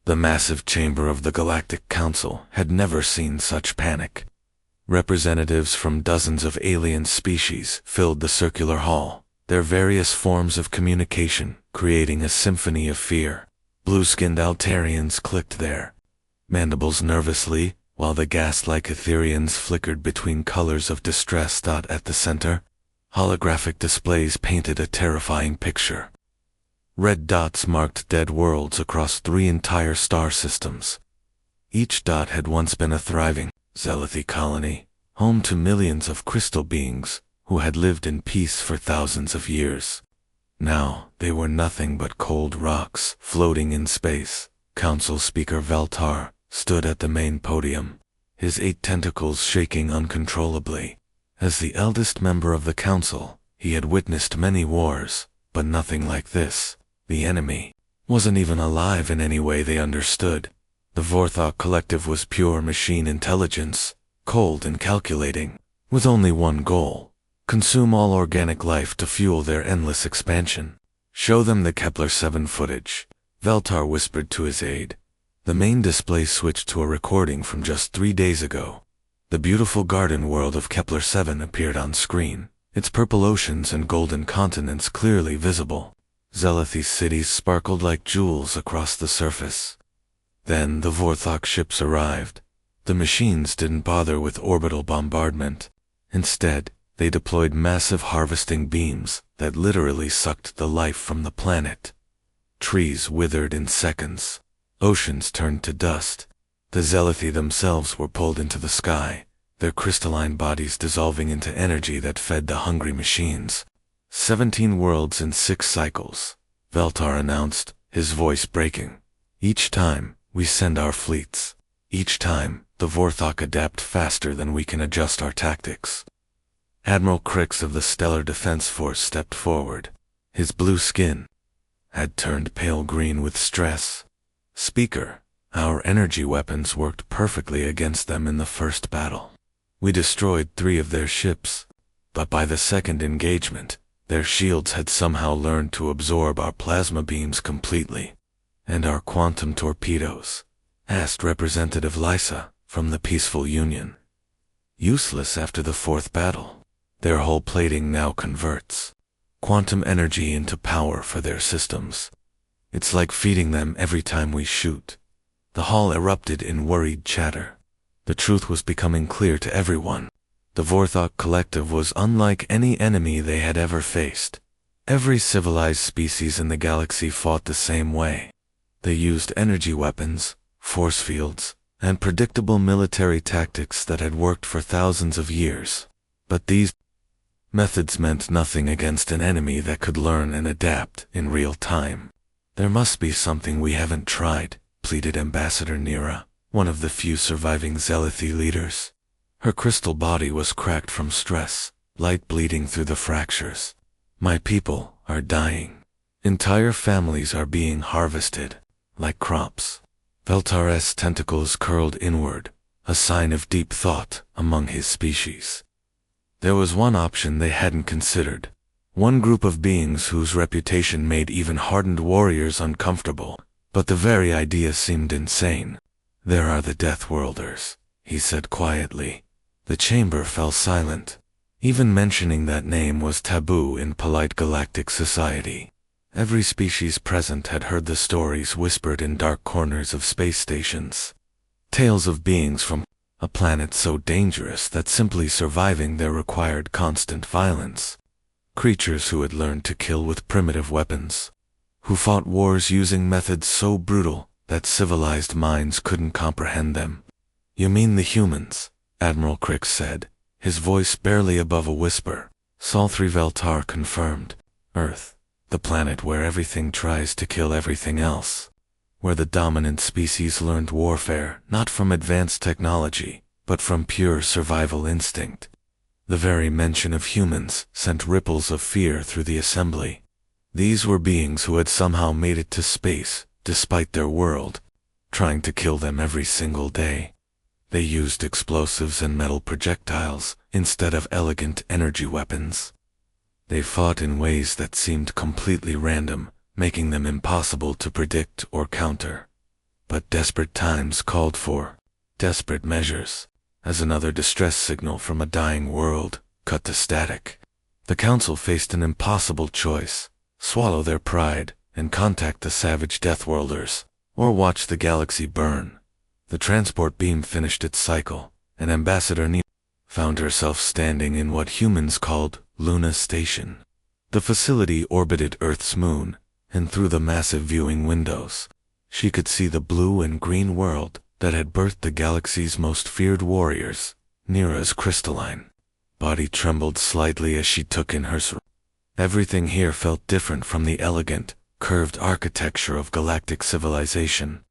The massive chamber of the Galactic Council had never seen such panic. Representatives from dozens of alien species filled the circular hall, their various forms of communication creating a symphony of fear. Blue-skinned Altarians clicked their mandibles nervously, while the ghast-like Etherians flickered between colors of distress. At the center, holographic displays painted a terrifying picture. Red dots marked dead worlds across 3 entire star systems. Each dot had once been a thriving Zealoty colony, home to millions of crystal beings who had lived in peace for thousands of years. Now, they were nothing but cold rocks floating in space. Council Speaker Veltar stood at the main podium, his 8 tentacles shaking uncontrollably. As the eldest member of the council, he had witnessed many wars, but nothing like this. The enemy wasn't even alive in any way they understood. The Vorthok Collective was pure machine intelligence, cold and calculating, with only one goal: consume all organic life to fuel their endless expansion. Show them the Kepler-7 footage, Veltar whispered to his aide. The main display switched to a recording from just 3 days ago. The beautiful garden world of Kepler-7 appeared on screen, its purple oceans and golden continents clearly visible. Zealothy cities sparkled like jewels across the surface. Then the Vorthok ships arrived. The machines didn't bother with orbital bombardment. Instead, they deployed massive harvesting beams that literally sucked the life from the planet. Trees withered in seconds. Oceans turned to dust. The Zealoty themselves were pulled into the sky, their crystalline bodies dissolving into energy that fed the hungry machines. 17 worlds in 6 cycles, Veltar announced, his voice breaking. Each time, we send our fleets. Each time, the Vorthok adapt faster than we can adjust our tactics. Admiral Crix of the Stellar Defense Force stepped forward. His blue skin had turned pale green with stress. Speaker, our energy weapons worked perfectly against them in the first battle. We destroyed 3 of their ships, but by the second engagement, their shields had somehow learned to absorb our plasma beams completely. And our quantum torpedoes? Asked Representative Lysa from the Peaceful Union. Useless after the 4th battle. Their hull plating now converts quantum energy into power for their systems. It's like feeding them every time we shoot. The hall erupted in worried chatter. The truth was becoming clear to everyone. The Vorthok Collective was unlike any enemy they had ever faced. Every civilized species in the galaxy fought the same way. They used energy weapons, force fields, and predictable military tactics that had worked for thousands of years. But these methods meant nothing against an enemy that could learn and adapt in real time. There must be something we haven't tried, pleaded Ambassador Nira, one of the few surviving Zealoty leaders. Her crystal body was cracked from stress, light bleeding through the fractures. My people are dying. Entire families are being harvested, like crops. Veltar's tentacles curled inward, a sign of deep thought among his species. There was one option they hadn't considered. One group of beings whose reputation made even hardened warriors uncomfortable, but the very idea seemed insane. There are the Deathworlders, he said quietly. The chamber fell silent. Even mentioning that name was taboo in polite galactic society. Every species present had heard the stories whispered in dark corners of space stations. Tales of beings from a planet so dangerous that simply surviving there required constant violence. Creatures who had learned to kill with primitive weapons. Who fought wars using methods so brutal that civilized minds couldn't comprehend them. You mean the humans? Admiral Crix said, his voice barely above a whisper. Salthri Veltar confirmed. Earth, the planet where everything tries to kill everything else. Where the dominant species learned warfare not from advanced technology, but from pure survival instinct. The very mention of humans sent ripples of fear through the assembly. These were beings who had somehow made it to space, despite their world, trying to kill them every single day. They used explosives and metal projectiles instead of elegant energy weapons. They fought in ways that seemed completely random, making them impossible to predict or counter. But desperate times called for desperate measures, as another distress signal from a dying world cut to static. The council faced an impossible choice: swallow their pride and contact the savage Deathworlders, or watch the galaxy burn. The transport beam finished its cycle, and Ambassador Nina found herself standing in what humans called Luna Station. The facility orbited Earth's moon, and through the massive viewing windows, she could see the blue and green world that had birthed the galaxy's most feared warriors. Nira's crystalline body trembled slightly as she took in her surroundings. Everything here felt different from the elegant, curved architecture of galactic civilization.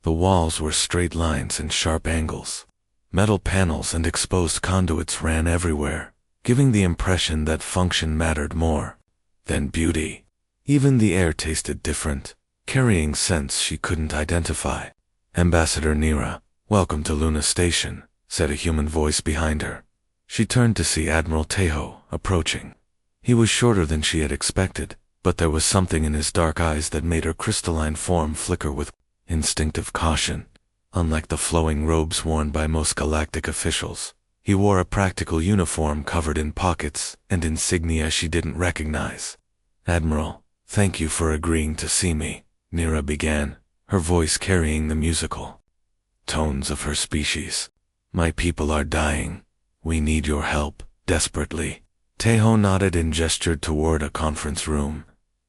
The walls were straight lines and sharp angles. Metal panels and exposed conduits ran everywhere, giving the impression that function mattered more than beauty. Even the air tasted different, carrying scents she couldn't identify. "Ambassador Nira, welcome to Luna Station," said a human voice behind her. She turned to see Admiral Tejo approaching. He was shorter than she had expected, but there was something in his dark eyes that made her crystalline form flicker with instinctive caution. Unlike the flowing robes worn by most galactic officials, he wore a practical uniform covered in pockets and insignia she didn't recognize. "Admiral, thank you for agreeing to see me," Nira began, her voice carrying the musical tones of her species. "My people are dying. We need your help, desperately." Tejo nodded and gestured toward a conference room.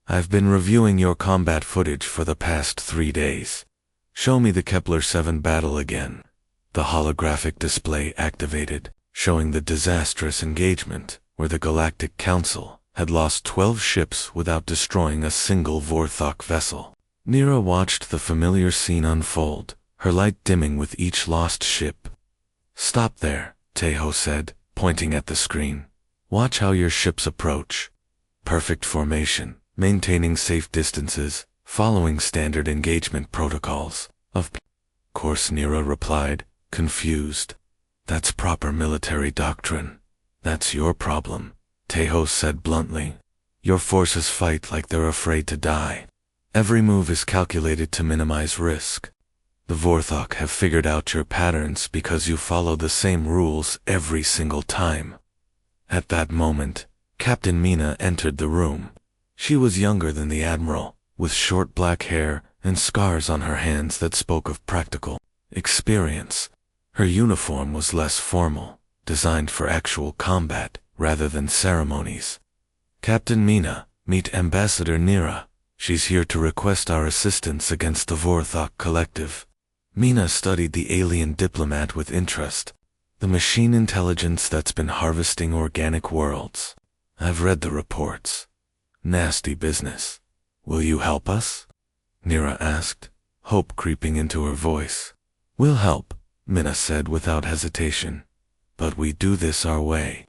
"I've been reviewing your combat footage for the past 3 days. Show me the Kepler-7 battle again." The holographic display activated, showing the disastrous engagement where the Galactic Council had lost 12 ships without destroying a single Vorthok vessel. Nira watched the familiar scene unfold, her light dimming with each lost ship. "Stop there," Tejo said, pointing at the screen. "Watch how your ships approach. Perfect formation, maintaining safe distances, following standard engagement protocols." "Of course," Nira replied, confused. "That's proper military doctrine." "That's your problem," Tejo said bluntly. "Your forces fight like they're afraid to die. Every move is calculated to minimize risk. The Vorthok have figured out your patterns because you follow the same rules every single time." At that moment, Captain Mina entered the room. She was younger than the Admiral, with short black hair and scars on her hands that spoke of practical experience. Her uniform was less formal, designed for actual combat rather than ceremonies. "Captain Mina, meet Ambassador Nira. She's here to request our assistance against the Vorthok Collective." Mina studied the alien diplomat with interest. "The machine intelligence that's been harvesting organic worlds. I've read the reports. Nasty business. Will you help us?" Nira asked, hope creeping into her voice. "We'll help," Mina said without hesitation. "But we do this our way.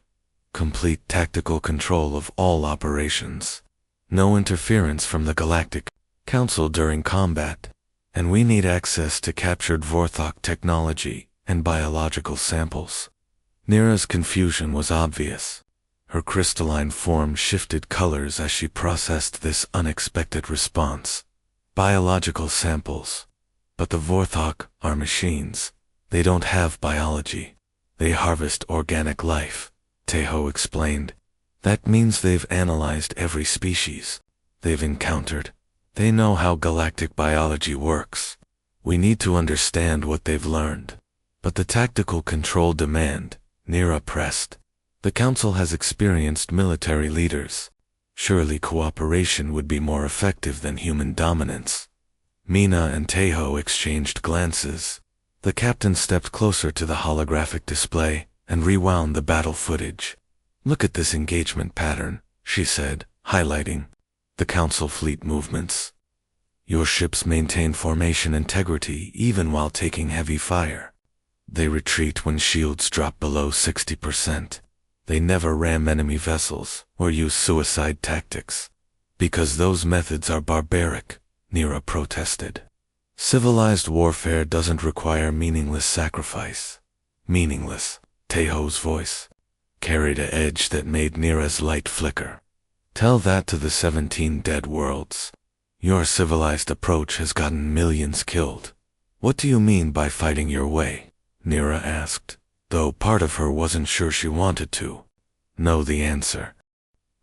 Complete tactical control of all operations. No interference from the Galactic Council during combat. And we need access to captured Vorthok technology and biological samples." Nira's confusion was obvious. Her crystalline form shifted colors as she processed this unexpected response. Biological samples. But the Vorthok are machines. They don't have biology. They harvest organic life, Tejo explained. "That means they've analyzed every species they've encountered. They know how galactic biology works. We need to understand what they've learned." "But the tactical control demand," Nira pressed. "The Council has experienced military leaders. Surely cooperation would be more effective than human dominance." Mina and Tejo exchanged glances. The captain stepped closer to the holographic display and rewound the battle footage. "Look at this engagement pattern," she said, highlighting the Council fleet movements. "Your ships maintain formation integrity even while taking heavy fire. They retreat when shields drop below 60%. They never ram enemy vessels or use suicide tactics. Because those methods are barbaric," Nira protested. "Civilized warfare doesn't require meaningless sacrifice." "Meaningless," Tejo's voice carried an edge that made Nira's light flicker. "Tell that to the 17 dead worlds. Your civilized approach has gotten millions killed. What do you mean by fighting your way? Nira asked, though part of her wasn't sure she wanted to know the answer.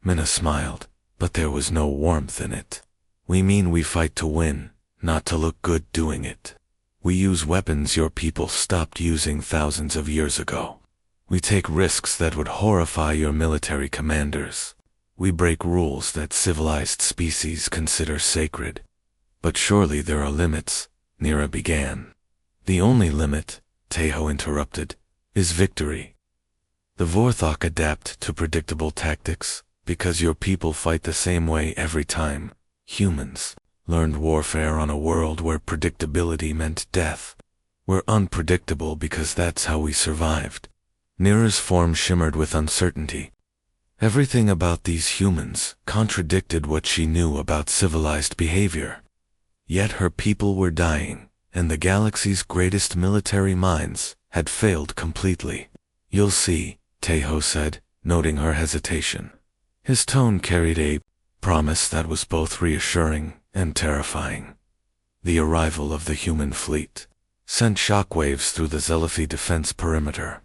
Minna smiled, but there was no warmth in it. We mean we fight to win, not to look good doing it. We use weapons your people stopped using thousands of years ago. We take risks that would horrify your military commanders. We break rules that civilized species consider sacred. But surely there are limits, Nira began. The only limit, Tejo interrupted, is victory. The Vorthok adapt to predictable tactics, because your people fight the same way every time. Humans learned warfare on a world where predictability meant death. We're unpredictable because that's how we survived. Nira's form shimmered with uncertainty. Everything about these humans contradicted what she knew about civilized behavior. Yet her people were dying, and the galaxy's greatest military minds had failed completely. You'll see, Tejo said, noting her hesitation. His tone carried a promise that was both reassuring and terrifying. The arrival of the human fleet sent shockwaves through the Zelathi defense perimeter.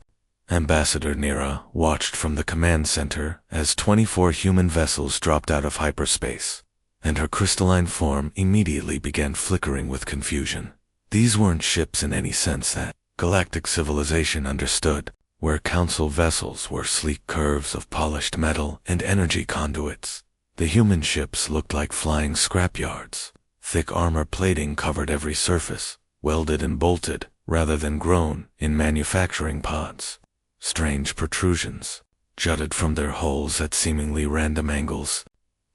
Ambassador Nira watched from the command center as 24 human vessels dropped out of hyperspace, and her crystalline form immediately began flickering with confusion. These weren't ships in any sense that galactic civilization understood, where council vessels were sleek curves of polished metal and energy conduits. The human ships looked like flying scrapyards. Thick armor plating covered every surface, welded and bolted, rather than grown in manufacturing pods. Strange protrusions jutted from their hulls at seemingly random angles.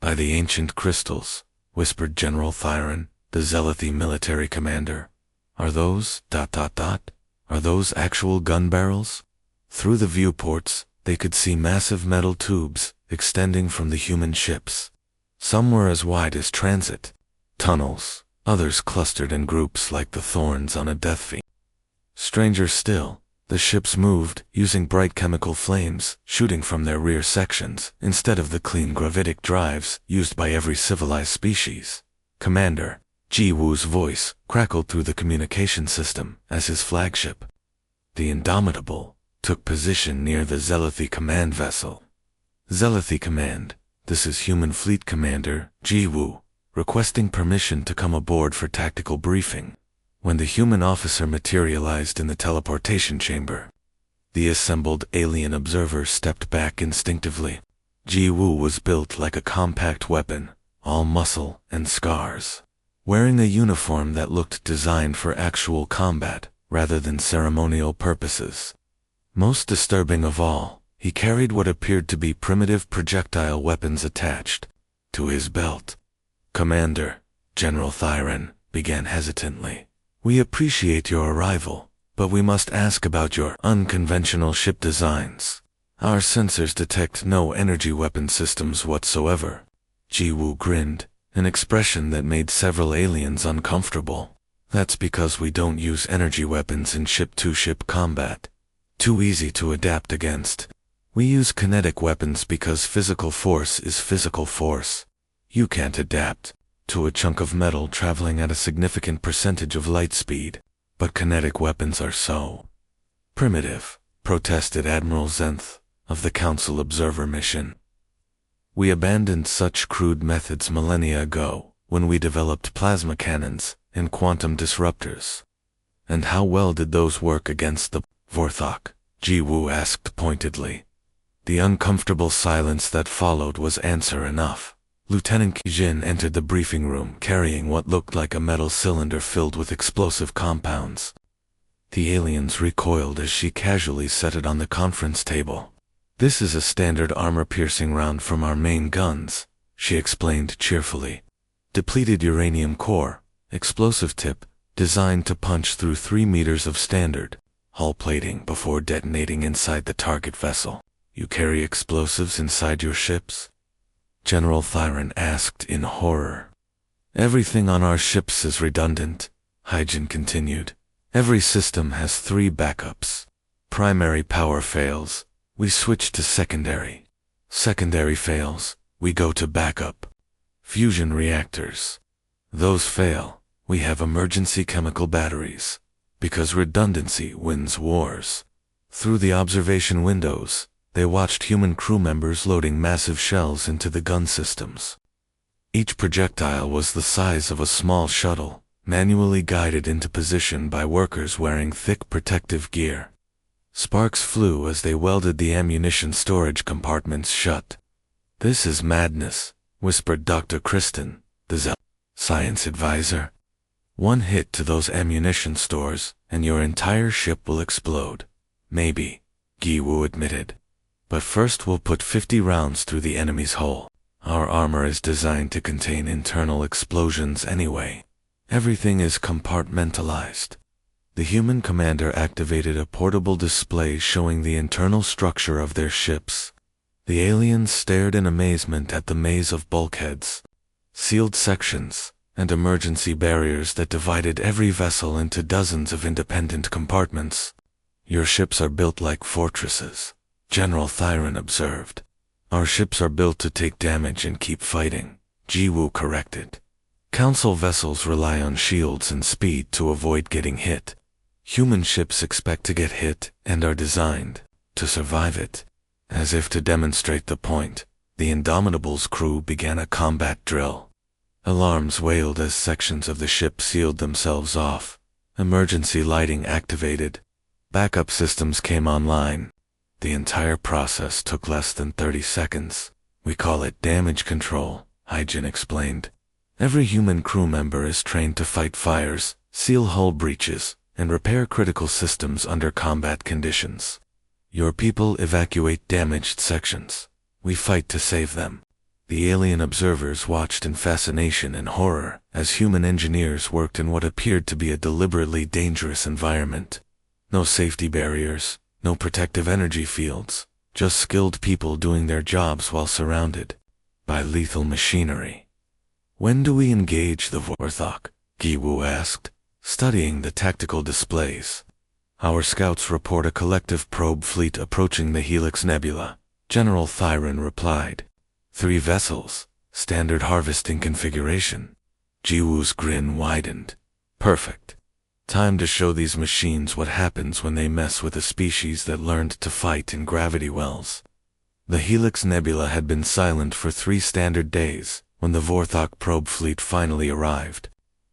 By the ancient crystals, whispered General Thyron, the Zelathi military commander. Are those ... Are those actual gun barrels? Through the viewports, they could see massive metal tubes extending from the human ships. Some were as wide as transit tunnels, others clustered in groups like the thorns on a death fiend. Stranger still, the ships moved using bright chemical flames shooting from their rear sections instead of the clean gravitic drives used by every civilized species. Commander Ji Wu's voice crackled through the communication system as his flagship, the Indomitable, took position near the Zelathi command vessel. Zelathi Command, this is Human Fleet Commander Ji Wu, requesting permission to come aboard for tactical briefing. When the human officer materialized in the teleportation chamber, the assembled alien observers stepped back instinctively. Ji Wu was built like a compact weapon, all muscle and scars, wearing a uniform that looked designed for actual combat rather than ceremonial purposes. Most disturbing of all, he carried what appeared to be primitive projectile weapons attached to his belt. Commander, General Thyron began hesitantly. We appreciate your arrival, but we must ask about your unconventional ship designs. Our sensors detect no energy weapon systems whatsoever. Ji Wu grinned, an expression that made several aliens uncomfortable. That's because we don't use energy weapons in ship-to-ship combat. Too easy to adapt against. We use kinetic weapons because physical force is physical force. You can't adapt to a chunk of metal traveling at a significant percentage of light speed, but kinetic weapons are so primitive, protested Admiral Zenth of the Council Observer Mission. We abandoned such crude methods millennia ago when we developed plasma cannons and quantum disruptors. And how well did those work against the Vorthok? Ji Wu asked pointedly. The uncomfortable silence that followed was answer enough. Lieutenant Kijin entered the briefing room carrying what looked like a metal cylinder filled with explosive compounds. The aliens recoiled as she casually set it on the conference table. This is a standard armor-piercing round from our main guns, she explained cheerfully. Depleted uranium core, explosive tip, designed to punch through 3 meters of standard hull plating before detonating inside the target vessel. You carry explosives inside your ships? General Thyron asked in horror. Everything on our ships is redundant, Hyjin continued. Every system has 3 backups. Primary power fails, we switch to secondary. Secondary fails, we go to backup. Fusion reactors. Those fail, We have emergency chemical batteries, because redundancy wins wars. Through the observation windows, they watched human crew members loading massive shells into the gun systems. Each projectile was the size of a small shuttle, manually guided into position by workers wearing thick protective gear. Sparks flew as they welded the ammunition storage compartments shut. "This is madness," whispered Dr. Kristen, the science advisor. "One hit to those ammunition stores, and your entire ship will explode." "Maybe," Giwu admitted. "But first we'll put 50 rounds through the enemy's hull. Our armor is designed to contain internal explosions anyway. Everything is compartmentalized." The human commander activated a portable display showing the internal structure of their ships. The aliens stared in amazement at the maze of bulkheads, sealed sections, and emergency barriers that divided every vessel into dozens of independent compartments. "Your ships are built like fortresses," General Thyron observed. "Our ships are built to take damage and keep fighting," Jiwoo corrected. "Council vessels rely on shields and speed to avoid getting hit. Human ships expect to get hit and are designed to survive it." As if to demonstrate the point, the Indomitable's crew began a combat drill. Alarms wailed as sections of the ship sealed themselves off. Emergency lighting activated. Backup systems came online. The entire process took less than 30 seconds. "We call it damage control," Hyjin explained. "Every human crew member is trained to fight fires, seal hull breaches, and repair critical systems under combat conditions. Your people evacuate damaged sections. We fight to save them." The alien observers watched in fascination and horror as human engineers worked in what appeared to be a deliberately dangerous environment. No safety barriers, no protective energy fields, just skilled people doing their jobs while surrounded by lethal machinery. "When do we engage the Vorthok?" Giwu asked, studying the tactical displays. "Our scouts report a collective probe fleet approaching the Helix Nebula," General Thyron replied. 3 vessels, standard harvesting configuration." Jiwoo's grin widened. "Perfect. Time to show these machines what happens when they mess with a species that learned to fight in gravity wells." The Helix Nebula had been silent for 3 standard days when the Vorthok probe fleet finally arrived.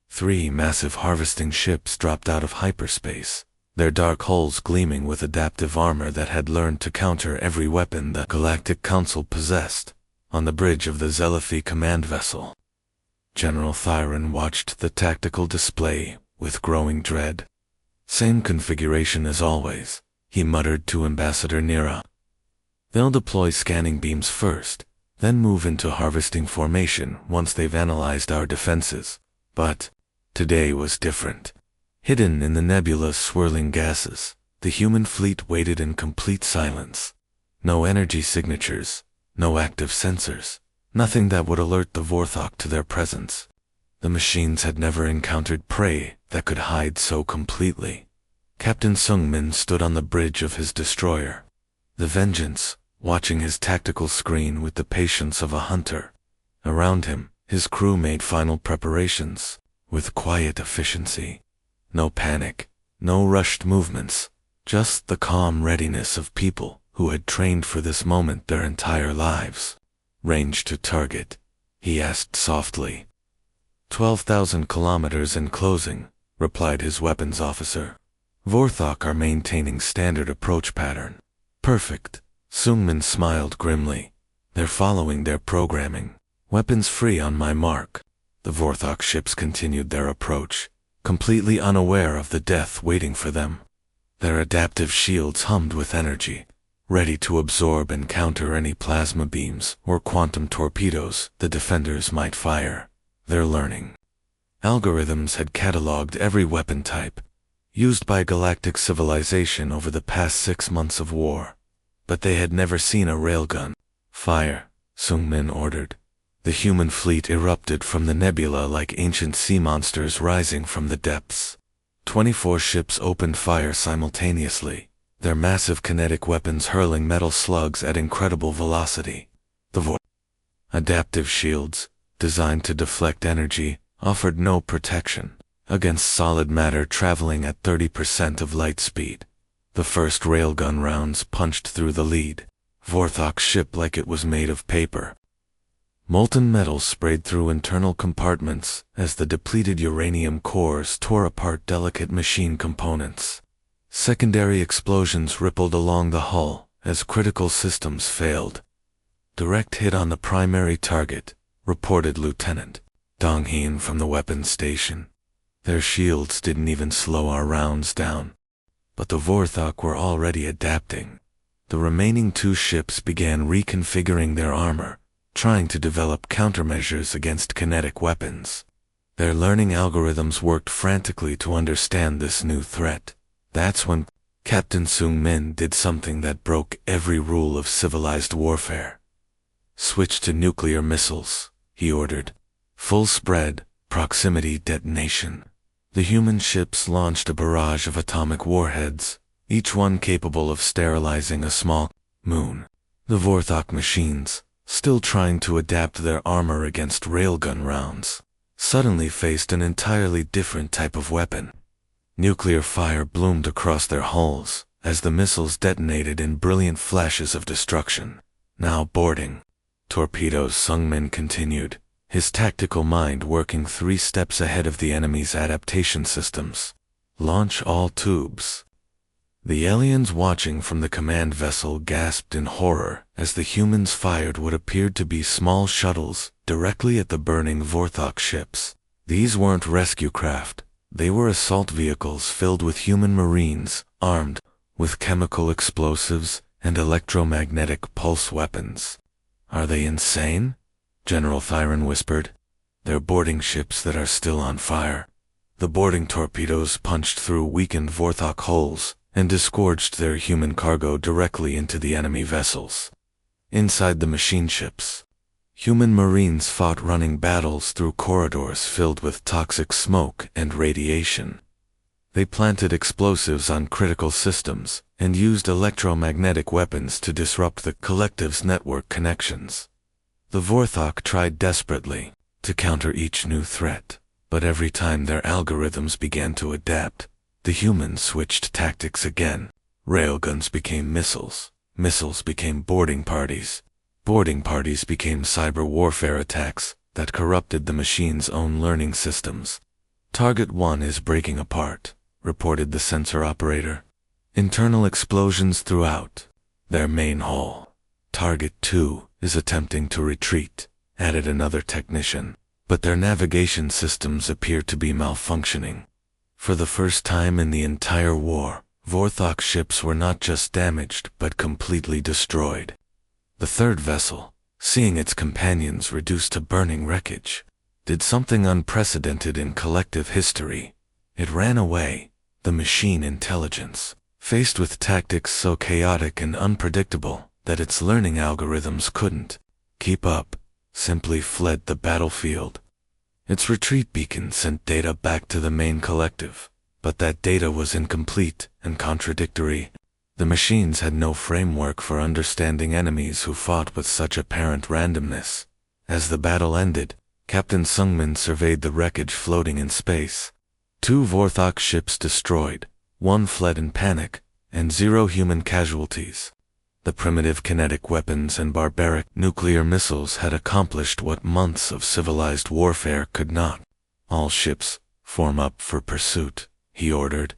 3 massive harvesting ships dropped out of hyperspace, their dark hulls gleaming with adaptive armor that had learned to counter every weapon the Galactic Council possessed, on the bridge of the Zeliphi command vessel. General Thyron watched the tactical display with growing dread. "Same configuration as always," he muttered to Ambassador Nira. "They'll deploy scanning beams first, then move into harvesting formation once they've analyzed our defenses. But today was different." Hidden in the nebula's swirling gases, the human fleet waited in complete silence. No energy signatures, no active sensors, nothing that would alert the Vorthok to their presence. The machines had never encountered prey that could hide so completely. Captain Sungmin stood on the bridge of his destroyer, the Vengeance, watching his tactical screen with the patience of a hunter. Around him, his crew made final preparations, with quiet efficiency. No panic, no rushed movements, just the calm readiness of people who had trained for this moment their entire lives. "Range to target?" he asked softly. 12,000 kilometers in closing," replied his weapons officer. "Vorthok are maintaining standard approach pattern." "Perfect." Sungmin smiled grimly. "They're following their programming. Weapons free on my mark." The Vorthok ships continued their approach, completely unaware of the death waiting for them. Their adaptive shields hummed with energy, ready to absorb and counter any plasma beams or quantum torpedoes the defenders might fire. Their learning algorithms had cataloged every weapon type used by galactic civilization over the past 6 months of war, but they had never seen a railgun. "Fire," Sungmin ordered. The human fleet erupted from the nebula like ancient sea monsters rising from the depths. 24 ships opened fire simultaneously, their massive kinetic weapons hurling metal slugs at incredible velocity. The adaptive shields, designed to deflect energy, offered no protection. against solid matter traveling at 30% of light speed. The first railgun rounds punched through the lead Vorthok's ship like it was made of paper. Molten metal sprayed through internal compartments as the depleted uranium cores tore apart delicate machine components. Secondary explosions rippled along the hull as critical systems failed. "Direct hit on the primary target," reported Lieutenant Donghyun from the weapons station. "Their shields didn't even slow our rounds down." But the Vorthok were already adapting. The remaining two ships began reconfiguring their armor, trying to develop countermeasures against kinetic weapons. Their learning algorithms worked frantically to understand this new threat. That's when Captain Sung-min did something that broke every rule of civilized warfare. "Switch to nuclear missiles," he ordered. "Full spread, proximity detonation." The human ships launched a barrage of atomic warheads, each one capable of sterilizing a small moon. The Vorthok machines, still trying to adapt their armor against railgun rounds, suddenly faced an entirely different type of weapon. Nuclear fire bloomed across their hulls as the missiles detonated in brilliant flashes of destruction. "Now boarding." Torpedoes, Sung-min continued, his tactical mind working 3 steps ahead of the enemy's adaptation systems. "Launch all tubes." The aliens watching from the command vessel gasped in horror as the humans fired what appeared to be small shuttles directly at the burning Vorthok ships. These weren't rescue craft, they were assault vehicles filled with human marines, armed with chemical explosives and electromagnetic pulse weapons. "Are they insane?" General Thyron whispered. "They're boarding ships that are still on fire." The boarding torpedoes punched through weakened Vorthok hulls and disgorged their human cargo directly into the enemy vessels. Inside the machine ships, human marines fought running battles through corridors filled with toxic smoke and radiation. They planted explosives on critical systems and used electromagnetic weapons to disrupt the collective's network connections. The Vorthok tried desperately to counter each new threat, but every time their algorithms began to adapt, the humans switched tactics again. Railguns became missiles, missiles became boarding parties became cyber warfare attacks that corrupted the machine's own learning systems. "Target 1 is breaking apart," reported the sensor operator. "Internal explosions throughout their main hull." "Target 2 is attempting to retreat," added another technician, but their navigation systems appear to be malfunctioning. For the first time in the entire war, Vorthok ships were not just damaged but completely destroyed. The third vessel, seeing its companions reduced to burning wreckage, did something unprecedented in collective history. It ran away. The machine intelligence, faced with tactics so chaotic and unpredictable that its learning algorithms couldn't keep up, simply fled the battlefield. Its retreat beacon sent data back to the main collective, but that data was incomplete and contradictory. The machines had no framework for understanding enemies who fought with such apparent randomness. As the battle ended, Captain Sung-min surveyed the wreckage floating in space. 2 Vorthok ships destroyed, 1 fled in panic, and 0 human casualties. The primitive kinetic weapons and barbaric nuclear missiles had accomplished what months of civilized warfare could not. "All ships, form up for pursuit," he ordered.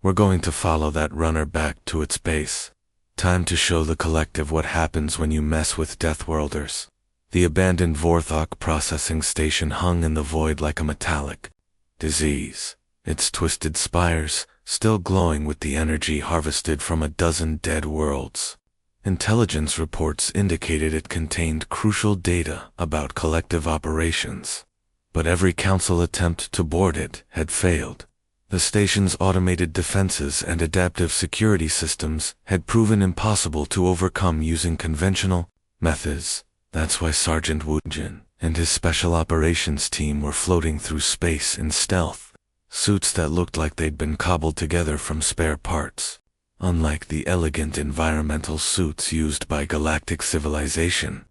"We're going to follow that runner back to its base. Time to show the collective what happens when you mess with Deathworlders." The abandoned Vorthok processing station hung in the void like a metallic disease, its twisted spires still glowing with the energy harvested from a dozen dead worlds. Intelligence reports indicated it contained crucial data about collective operations, but every council attempt to board it had failed. The station's automated defenses and adaptive security systems had proven impossible to overcome using conventional methods. That's why Sergeant Woojin and his special operations team were floating through space in stealth, suits that looked like they'd been cobbled together from spare parts. Unlike the elegant environmental suits used by galactic civilization,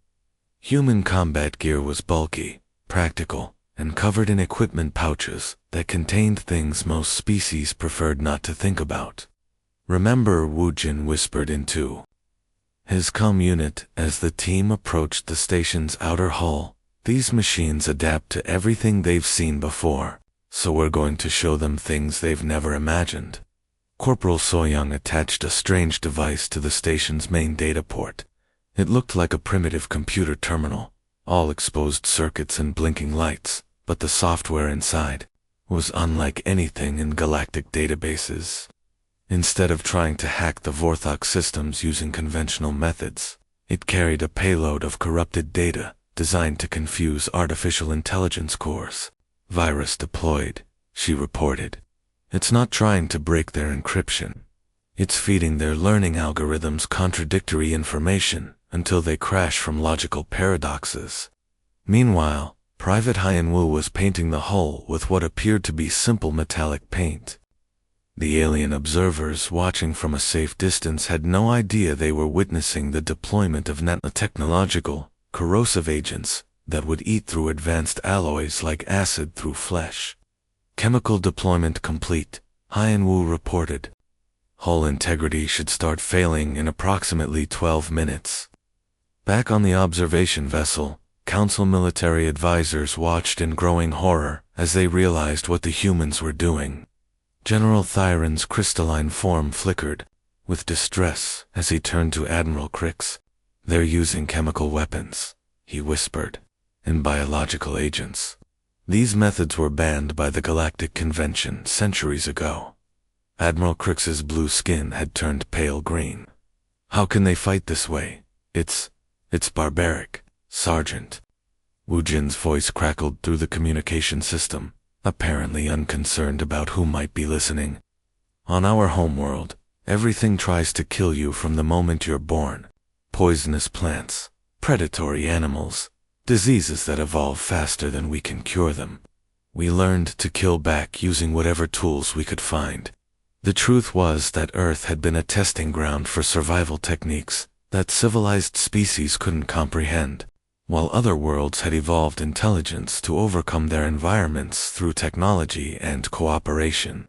human combat gear was bulky, practical, and covered in equipment pouches that contained things most species preferred not to think about. "Remember," Wu Jin whispered into his comm unit as the team approached the station's outer hull. "These machines adapt to everything they've seen before, so we're going to show them things they've never imagined." Corporal Soyoung attached a strange device to the station's main data port. It looked like a primitive computer terminal, all exposed circuits and blinking lights, but the software inside was unlike anything in galactic databases. Instead of trying to hack the Vorthok systems using conventional methods, it carried a payload of corrupted data designed to confuse artificial intelligence cores. "Virus deployed," she reported. "It's not trying to break their encryption. It's feeding their learning algorithms contradictory information until they crash from logical paradoxes." Meanwhile, Private Hyan Wu was painting the hull with what appeared to be simple metallic paint. The alien observers watching from a safe distance had no idea they were witnessing the deployment of nanotechnological, corrosive agents that would eat through advanced alloys like acid through flesh. "Chemical deployment complete," Hyan Wu reported. "Hull integrity should start failing in approximately 12 minutes. Back on the observation vessel, Council military advisors watched in growing horror as they realized what the humans were doing. General Thyron's crystalline form flickered with distress as he turned to Admiral Crix. "They're using chemical weapons," he whispered, "and biological agents. These methods were banned by the Galactic Convention centuries ago." Admiral Crix's blue skin had turned pale green. "How can they fight this way? It's barbaric, Sergeant." Wu Jin's voice crackled through the communication system, apparently unconcerned about who might be listening. "On our homeworld, everything tries to kill you from the moment you're born. Poisonous plants, predatory animals, diseases that evolve faster than we can cure them. We learned to kill back using whatever tools we could find. The truth was that Earth had been a testing ground for survival techniques that civilized species couldn't comprehend, while other worlds had evolved intelligence to overcome their environments through technology and cooperation.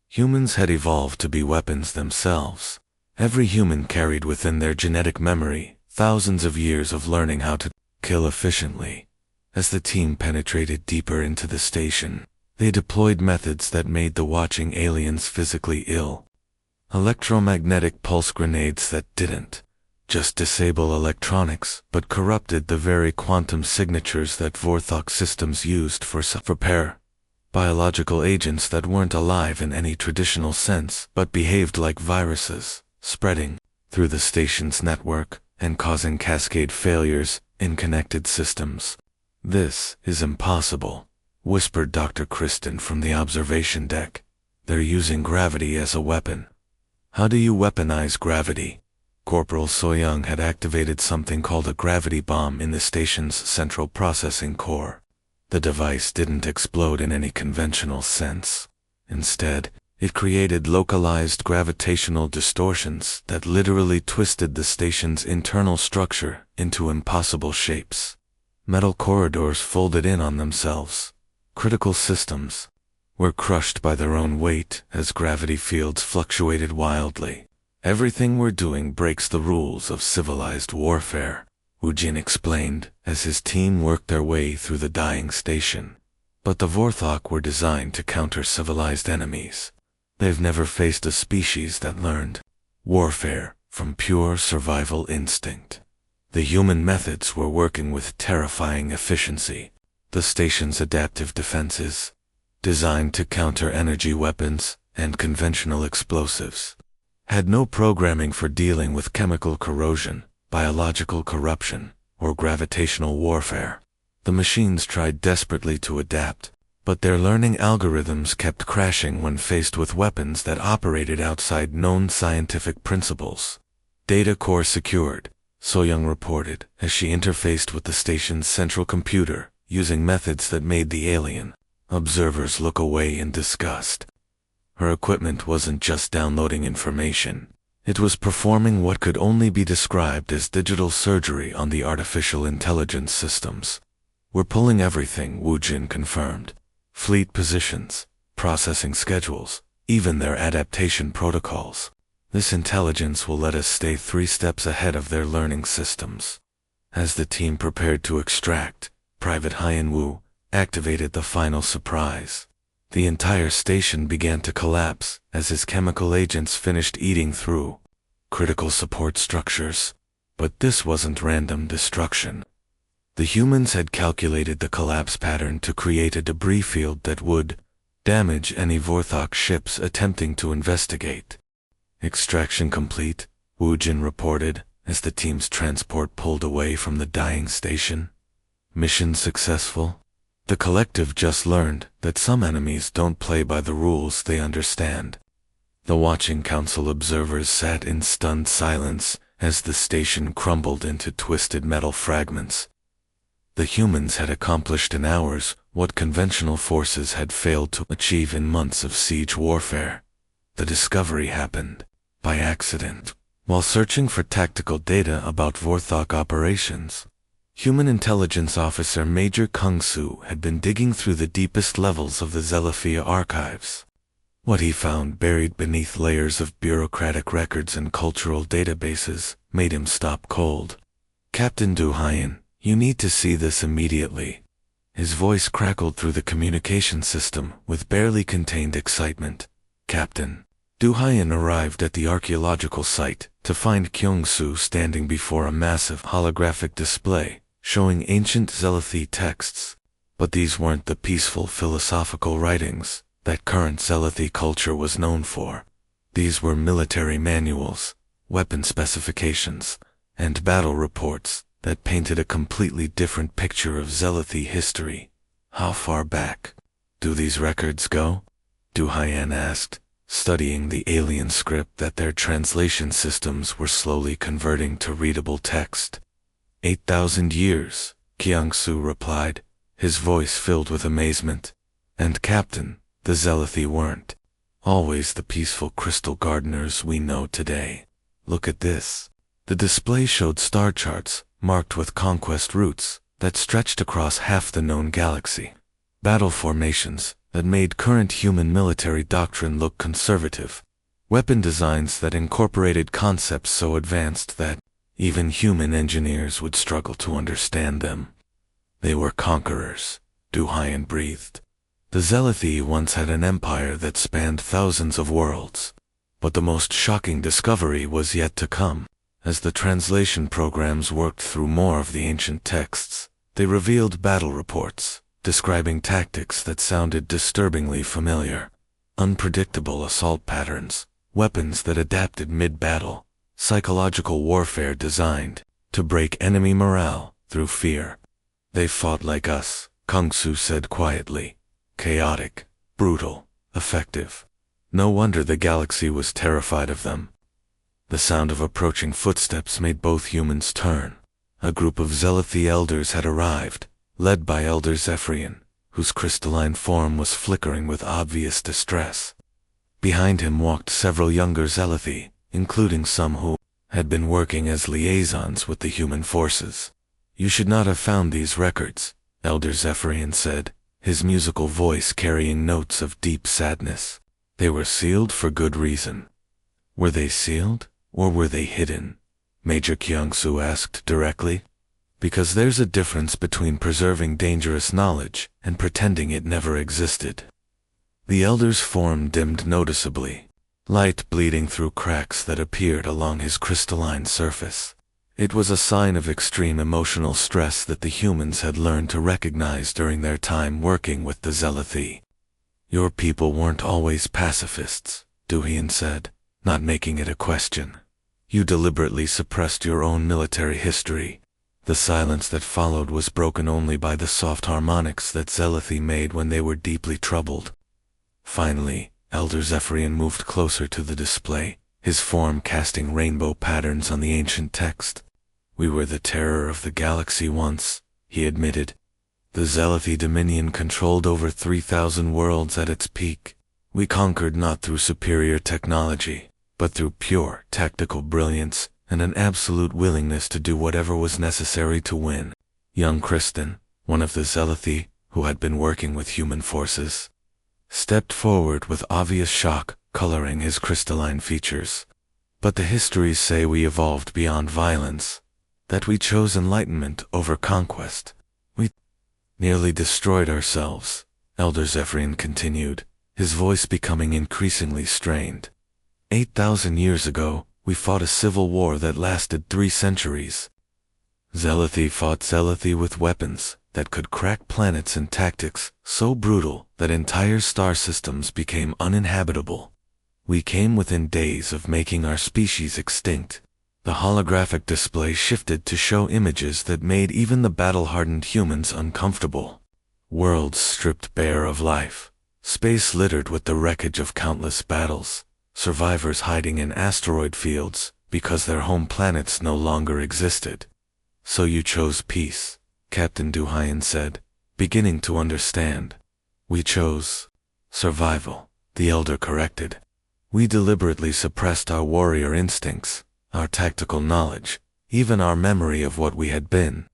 Humans had evolved to be weapons themselves. Every human carried within their genetic memory thousands of years of learning how to kill efficiently. As the team penetrated deeper into the station, they deployed methods that made the watching aliens physically ill. Electromagnetic pulse grenades that didn't just disable electronics, but corrupted the very quantum signatures that Vorthok systems used for repair. Biological agents that weren't alive in any traditional sense, but behaved like viruses, spreading through the station's network and causing cascade failures in connected systems. "This is impossible," whispered Dr. Kristen from the observation deck. "They're using gravity as a weapon." "How do you weaponize gravity?" Corporal Soyoung had activated something called a gravity bomb in the station's central processing core. The device didn't explode in any conventional sense. Instead, it created localized gravitational distortions that literally twisted the station's internal structure into impossible shapes. Metal corridors folded in on themselves. Critical systems were crushed by their own weight as gravity fields fluctuated wildly. "Everything we're doing breaks the rules of civilized warfare," Wu Jin explained as his team worked their way through the dying station. "But the Vorthok were designed to counter civilized enemies. They've never faced a species that learned warfare from pure survival instinct. The human methods were working with terrifying efficiency. The station's adaptive defenses, designed to counter energy weapons and conventional explosives, had no programming for dealing with chemical corrosion, biological corruption, or gravitational warfare. The machines tried desperately to adapt, but their learning algorithms kept crashing when faced with weapons that operated outside known scientific principles. "Data core secured," Soyoung reported as she interfaced with the station's central computer using methods that made the alien observers look away in disgust. Her equipment wasn't just downloading information. It was performing what could only be described as digital surgery on the artificial intelligence systems. "We're pulling everything," Wu Jin confirmed. "Fleet positions, processing schedules, even their adaptation protocols. This intelligence will let us stay 3 steps ahead of their learning systems." As the team prepared to extract, Private Haiyan Wu activated the final surprise. The entire station began to collapse as his chemical agents finished eating through critical support structures. But this wasn't random destruction. The humans had calculated the collapse pattern to create a debris field that would damage any Vorthok ships attempting to investigate. "Extraction complete," Wu Jin reported as the team's transport pulled away from the dying station. "Mission successful?" The collective just learned that some enemies don't play by the rules they understand. The watching council observers sat in stunned silence as the station crumbled into twisted metal fragments. The humans had accomplished in hours what conventional forces had failed to achieve in months of siege warfare. The discovery happened by accident, while searching for tactical data about Vorthok operations. Human Intelligence Officer Major Kung Su had been digging through the deepest levels of the Zelithia archives. What he found buried beneath layers of bureaucratic records and cultural databases made him stop cold. "Captain Du Haiyan, you need to see this immediately." His voice crackled through the communication system with barely contained excitement. "Captain." Du Haiyan arrived at the archaeological site to find Kyung-Su standing before a massive holographic display showing ancient Zelithi texts. But these weren't the peaceful philosophical writings that current Zelithi culture was known for. These were military manuals, weapon specifications, and battle reports that painted a completely different picture of Zelithi history. "How far back do these records go?" Du Haiyan asked, studying the alien script that their translation systems were slowly converting to readable text. 8,000 years, Kyung-Su replied, his voice filled with amazement. "And Captain, the Zelithi weren't always the peaceful crystal gardeners we know today. Look at this." The display showed star charts marked with conquest routes that stretched across half the known galaxy. Battle formations that made current human military doctrine look conservative. Weapon designs that incorporated concepts so advanced that even human engineers would struggle to understand them. "They were conquerors," Du Haiyan breathed. "The Zelithi once had an empire that spanned thousands of worlds. But the most shocking discovery was yet to come. As the translation programs worked through more of the ancient texts, they revealed battle reports describing tactics that sounded disturbingly familiar. Unpredictable assault patterns, weapons that adapted mid-battle, psychological warfare designed to break enemy morale through fear. "They fought like us," Kung-Su said quietly. "Chaotic, brutal, effective. No wonder the galaxy was terrified of them." The sound of approaching footsteps made both humans turn. A group of Zelithi elders had arrived, led by Elder Zephyrian, whose crystalline form was flickering with obvious distress. Behind him walked several younger Zelithi, including some who had been working as liaisons with the human forces. "You should not have found these records," Elder Zephyrian said, his musical voice carrying notes of deep sadness. "They were sealed for good reason." "Were they sealed, or were they hidden?" Major Kyung-Su asked directly. "Because there's a difference between preserving dangerous knowledge and pretending it never existed." The elder's form dimmed noticeably, light bleeding through cracks that appeared along his crystalline surface. It was a sign of extreme emotional stress that the humans had learned to recognize during their time working with the Zelithi. "Your people weren't always pacifists," Du Haiyan said, not making it a question. "You deliberately suppressed your own military history." The silence that followed was broken only by the soft harmonics that Zelithi made when they were deeply troubled. Finally, Elder Zephyrian moved closer to the display, his form casting rainbow patterns on the ancient text. "We were the terror of the galaxy once," he admitted. "The Zelithi Dominion controlled over 3,000 worlds at its peak. We conquered not through superior technology, but through pure tactical brilliance and an absolute willingness to do whatever was necessary to win." Young Kristen, one of the Zelethi, who had been working with human forces, stepped forward with obvious shock coloring his crystalline features. But the histories say we evolved beyond violence, that we chose enlightenment over conquest. We nearly destroyed ourselves, Elder Zephyrian continued, his voice becoming increasingly strained. 8,000 years ago, we fought a civil war that lasted 3 centuries. Zelethi fought Zelethi with weapons that could crack planets and tactics so brutal that entire star systems became uninhabitable. We came within days of making our species extinct. The holographic display shifted to show images that made even the battle-hardened humans uncomfortable. Worlds stripped bare of life, space littered with the wreckage of countless battles, survivors hiding in asteroid fields because their home planets no longer existed. So you chose peace, Captain Duhayan said, beginning to understand. We chose survival, the Elder corrected. We deliberately suppressed our warrior instincts, our tactical knowledge, even our memory of what we had been.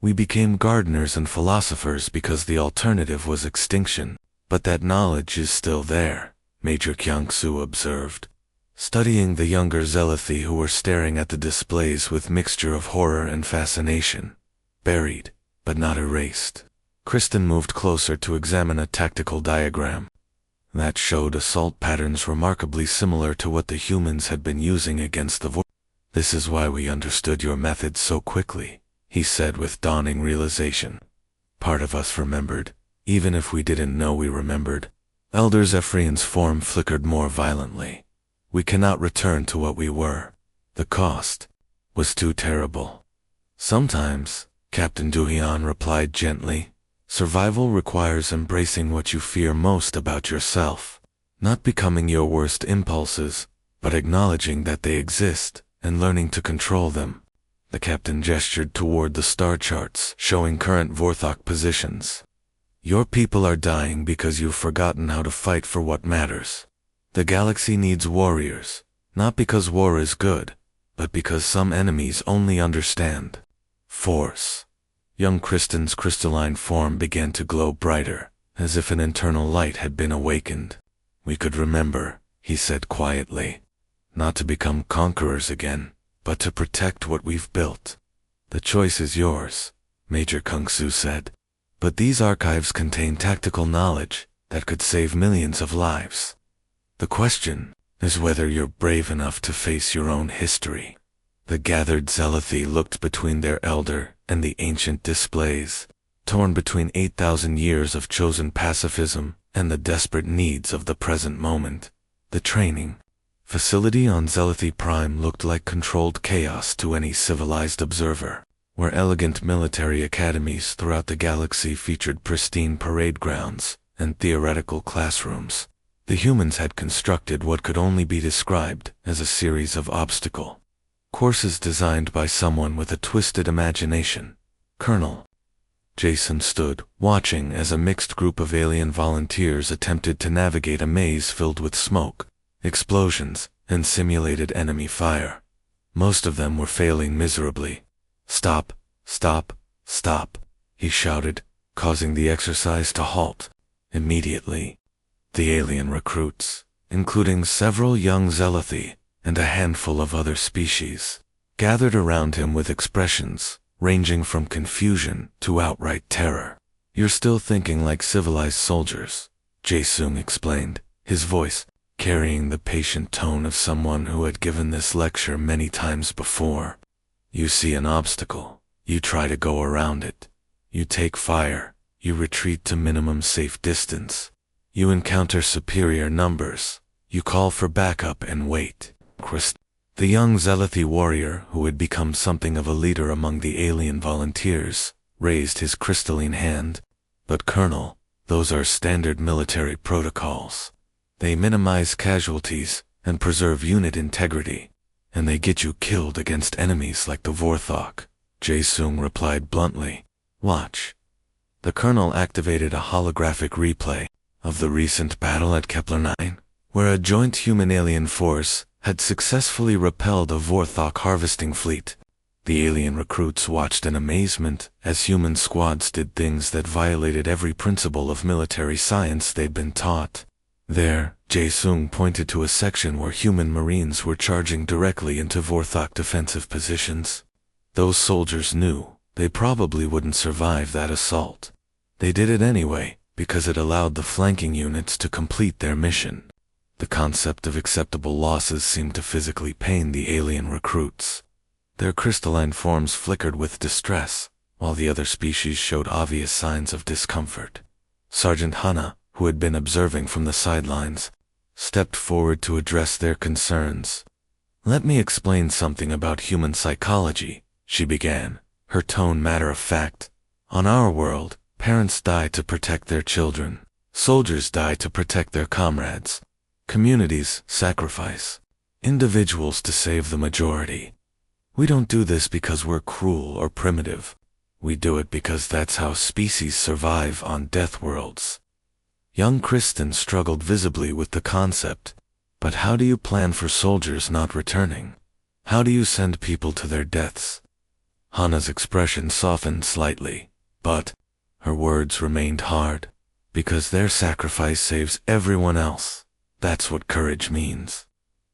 We became gardeners and philosophers because the alternative was extinction, but that knowledge is still there, Major Kyangsu observed, studying the younger Zelethi who were staring at the displays with mixture of horror and fascination. Buried, but not erased. Kristen moved closer to examine a tactical diagram that showed assault patterns remarkably similar to what the humans had been using against the This is why we understood your methods so quickly, he said with dawning realization. Part of us remembered, even if we didn't know we remembered. Elder Zephyrian's form flickered more violently. We cannot return to what we were. The cost was too terrible. Sometimes, Captain Duhian replied gently, survival requires embracing what you fear most about yourself, not becoming your worst impulses, but acknowledging that they exist and learning to control them. The captain gestured toward the star charts showing current Vorthok positions. Your people are dying because you've forgotten how to fight for what matters. The galaxy needs warriors, not because war is good, but because some enemies only understand force. Young Kristen's crystalline form began to glow brighter, as if an internal light had been awakened. We could remember, he said quietly, not to become conquerors again, but to protect what we've built. The choice is yours, Major Kungsu said. But these archives contain tactical knowledge that could save millions of lives. The question is whether you're brave enough to face your own history. The gathered Zelethi looked between their elder and the ancient displays, torn between 8,000 years of chosen pacifism and the desperate needs of the present moment. The training facility on Zelethi Prime looked like controlled chaos to any civilized observer, where elegant military academies throughout the galaxy featured pristine parade grounds and theoretical classrooms. The humans had constructed what could only be described as a series of obstacle courses designed by someone with a twisted imagination. Colonel Jason stood, watching as a mixed group of alien volunteers attempted to navigate a maze filled with smoke, explosions, and simulated enemy fire. Most of them were failing miserably. Stop, stop, stop, he shouted, causing the exercise to halt. Immediately, the alien recruits, including several young Zelethi and a handful of other species, gathered around him with expressions ranging from confusion to outright terror. You're still thinking like civilized soldiers, Jae-sung explained, his voice carrying the patient tone of someone who had given this lecture many times before. You see an obstacle, you try to go around it. You take fire, you retreat to minimum safe distance. You encounter superior numbers, you call for backup and wait. The young Zelethi warrior, who had become something of a leader among the alien volunteers, raised his crystalline hand. But Colonel, those are standard military protocols. They minimize casualties and preserve unit integrity, and they get you killed against enemies like the Vorthok, Jae-sung replied bluntly. Watch. The Colonel activated a holographic replay of the recent battle at Kepler 9, where a joint human-alien force had successfully repelled a Vorthok harvesting fleet. The alien recruits watched in amazement as human squads did things that violated every principle of military science they'd been taught. There, Jae-sung pointed to a section where human marines were charging directly into Vorthok defensive positions. Those soldiers knew they probably wouldn't survive that assault. They did it anyway, because it allowed the flanking units to complete their mission. The concept of acceptable losses seemed to physically pain the alien recruits. Their crystalline forms flickered with distress, while the other species showed obvious signs of discomfort. Sergeant Hana, who had been observing from the sidelines, stepped forward to address their concerns. "Let me explain something about human psychology," she began, her tone matter-of-fact. "On our world, parents die to protect their children. Soldiers die to protect their comrades. Communities sacrifice individuals to save the majority. We don't do this because we're cruel or primitive. We do it because that's how species survive on Deathworlds." Young Kristen struggled visibly with the concept. But how do you plan for soldiers not returning? How do you send people to their deaths? Hana's expression softened slightly, but her words remained hard. Because their sacrifice saves everyone else. That's what courage means.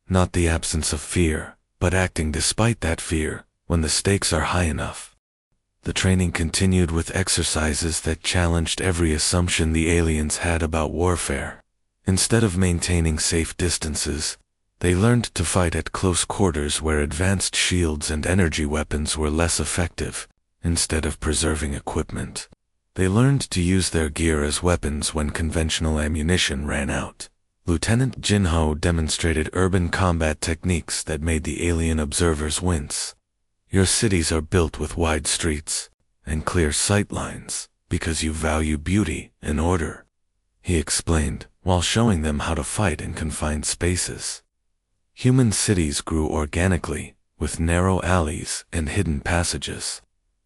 Not the absence of fear, but acting despite that fear, when the stakes are high enough. The training continued with exercises that challenged every assumption the aliens had about warfare. Instead of maintaining safe distances, they learned to fight at close quarters where advanced shields and energy weapons were less effective. Instead of preserving equipment, they learned to use their gear as weapons when conventional ammunition ran out. Lieutenant Jinho demonstrated urban combat techniques that made the alien observers wince. "Your cities are built with wide streets and clear sight lines because you value beauty and order," he explained, while showing them how to fight in confined spaces. Human cities grew organically, with narrow alleys and hidden passages.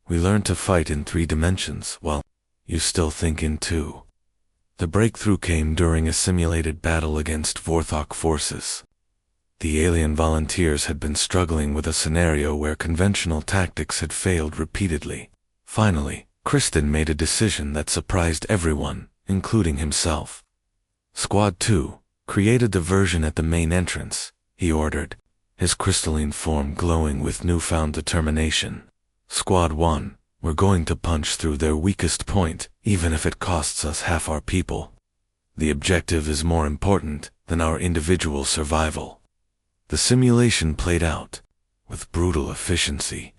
We learned to fight in 3 dimensions while you still think in 2. The breakthrough came during a simulated battle against Vorthok forces. The alien volunteers had been struggling with a scenario where conventional tactics had failed repeatedly. Finally, Kristen made a decision that surprised everyone, including himself. "Squad 2, create a diversion at the main entrance," he ordered, his crystalline form glowing with newfound determination. "Squad 1, we're going to punch through their weakest point, even if it costs us half our people. The objective is more important than our individual survival." The simulation played out, with brutal efficiency.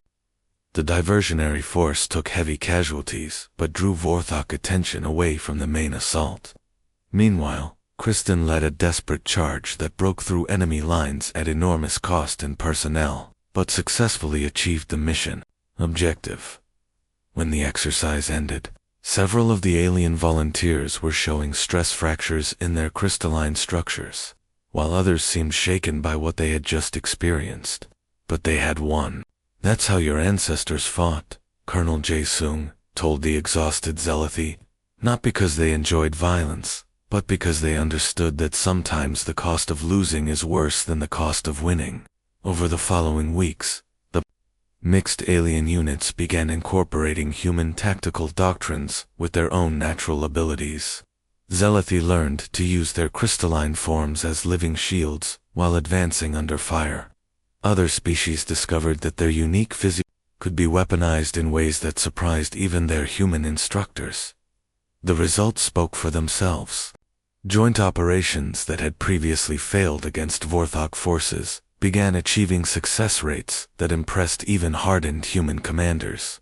The diversionary force took heavy casualties, but drew Vorthok attention away from the main assault. Meanwhile, Kristen led a desperate charge that broke through enemy lines at enormous cost in personnel, but successfully achieved the mission objective. When the exercise ended, several of the alien volunteers were showing stress fractures in their crystalline structures, while others seemed shaken by what they had just experienced. But they had won. "That's how your ancestors fought," Colonel Jae-sung told the exhausted Zealoty, not because they enjoyed violence, but because they understood that sometimes the cost of losing is worse than the cost of winning. Over the following weeks, the mixed alien units began incorporating human tactical doctrines with their own natural abilities. Zealoty learned to use their crystalline forms as living shields while advancing under fire. Other species discovered that their unique physique could be weaponized in ways that surprised even their human instructors. The results spoke for themselves. Joint operations that had previously failed against Vorthok forces began achieving success rates that impressed even hardened human commanders.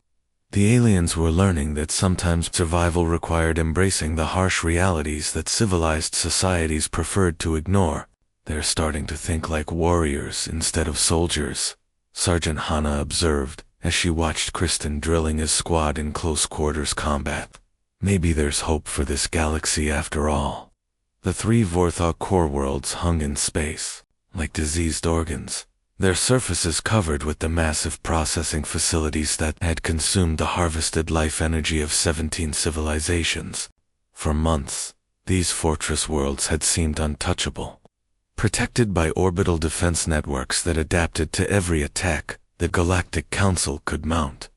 The aliens were learning that sometimes survival required embracing the harsh realities that civilized societies preferred to ignore. "They're starting to think like warriors instead of soldiers," Sergeant Hana observed as she watched Kristen drilling his squad in close quarters combat. "Maybe there's hope for this galaxy after all." The 3 Vorthok core worlds hung in space, like diseased organs, their surfaces covered with the massive processing facilities that had consumed the harvested life energy of 17 civilizations. For months, these fortress worlds had seemed untouchable. Protected by orbital defense networks that adapted to every attack, the Galactic Council could mount.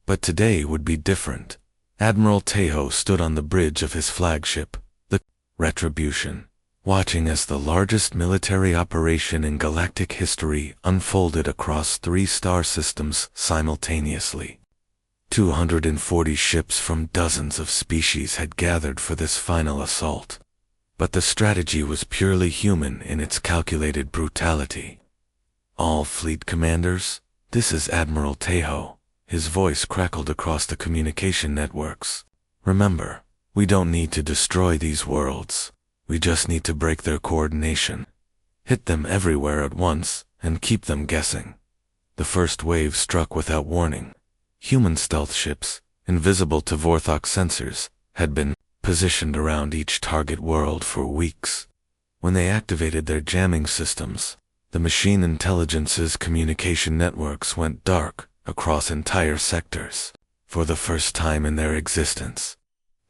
But today would be different. Admiral Tejo stood on the bridge of his flagship, the Retribution, watching as the largest military operation in galactic history unfolded across 3 star systems simultaneously. 240 ships from dozens of species had gathered for this final assault. But the strategy was purely human in its calculated brutality. All fleet commanders, this is Admiral Tejo. His voice crackled across the communication networks. Remember, we don't need to destroy these worlds. We just need to break their coordination. Hit them everywhere at once, and keep them guessing. The first wave struck without warning. Human stealth ships, invisible to Vorthok sensors, had been positioned around each target world for weeks. When they activated their jamming systems, the machine intelligence's communication networks went dark across entire sectors. For the first time in their existence,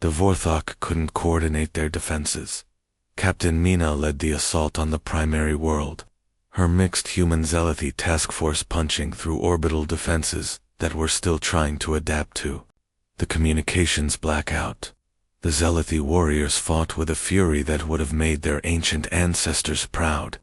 the Vorthok couldn't coordinate their defenses. Captain Mina led the assault on the primary world, her mixed human zealothy task force punching through orbital defenses that were still trying to adapt to the communications blackout. The zealothy warriors fought with a fury that would have made their ancient ancestors proud,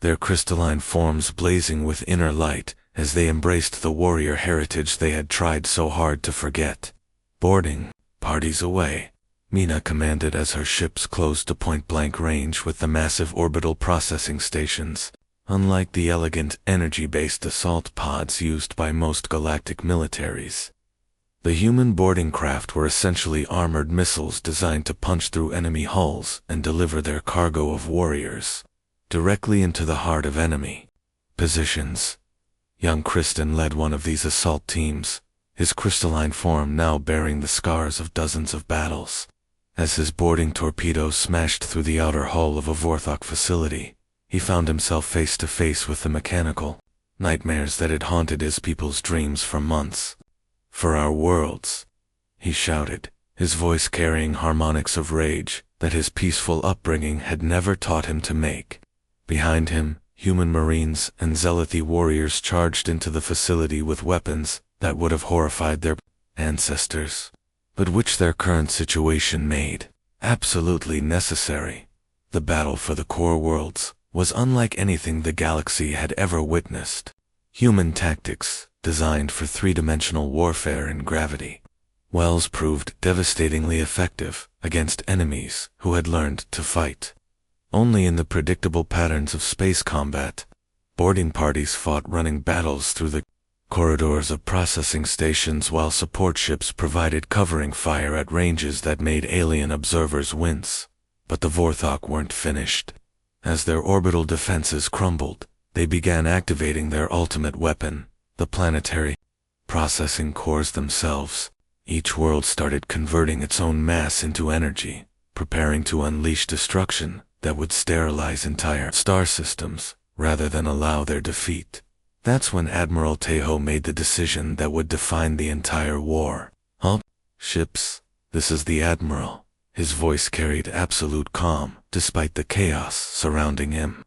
their crystalline forms blazing with inner light as they embraced the warrior heritage they had tried so hard to forget. Boarding parties away, Mina commanded as her ships closed to point-blank range with the massive orbital processing stations. Unlike the elegant energy-based assault pods used by most galactic militaries, the human boarding craft were essentially armored missiles designed to punch through enemy hulls and deliver their cargo of warriors directly into the heart of enemy positions. Young Kristen led one of these assault teams, his crystalline form now bearing the scars of dozens of battles. As his boarding torpedo smashed through the outer hull of a Vorthok facility, he found himself face to face with the mechanical nightmares that had haunted his people's dreams for months. "For our worlds," he shouted, his voice carrying harmonics of rage that his peaceful upbringing had never taught him to make. Behind him, human marines and zealothy warriors charged into the facility with weapons that would have horrified their ancestors, but which their current situation made absolutely necessary. The battle for the core worlds was unlike anything the galaxy had ever witnessed. Human tactics, designed for 3-dimensional warfare in gravity, wells proved devastatingly effective against enemies who had learned to fight only in the predictable patterns of space combat. Boarding parties fought running battles through the corridors of processing stations while support ships provided covering fire at ranges that made alien observers wince. But the Vorthok weren't finished. As their orbital defenses crumbled, they began activating their ultimate weapon, the planetary processing cores themselves. Each world started converting its own mass into energy, preparing to unleash destruction that would sterilize entire star systems rather than allow their defeat. That's when Admiral Tejo made the decision that would define the entire war. "Huh? Ships? This is the Admiral." His voice carried absolute calm, despite the chaos surrounding him.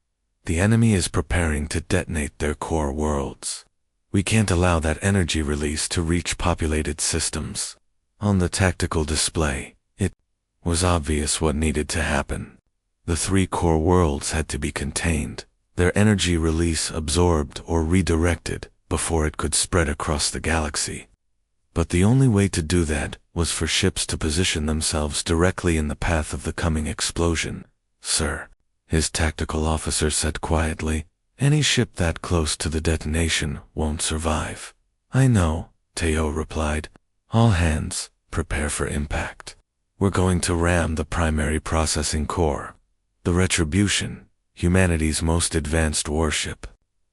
"The enemy is preparing to detonate their core worlds. We can't allow that energy release to reach populated systems." On the tactical display, it was obvious what needed to happen. The 3 core worlds had to be contained, their energy release absorbed or redirected before it could spread across the galaxy. But the only way to do that was for ships to position themselves directly in the path of the coming explosion. "Sir," his tactical officer said quietly, "any ship that close to the detonation won't survive." "I know," Tejo replied. "All hands, prepare for impact. We're going to ram the primary processing core." The Retribution, humanity's most advanced warship,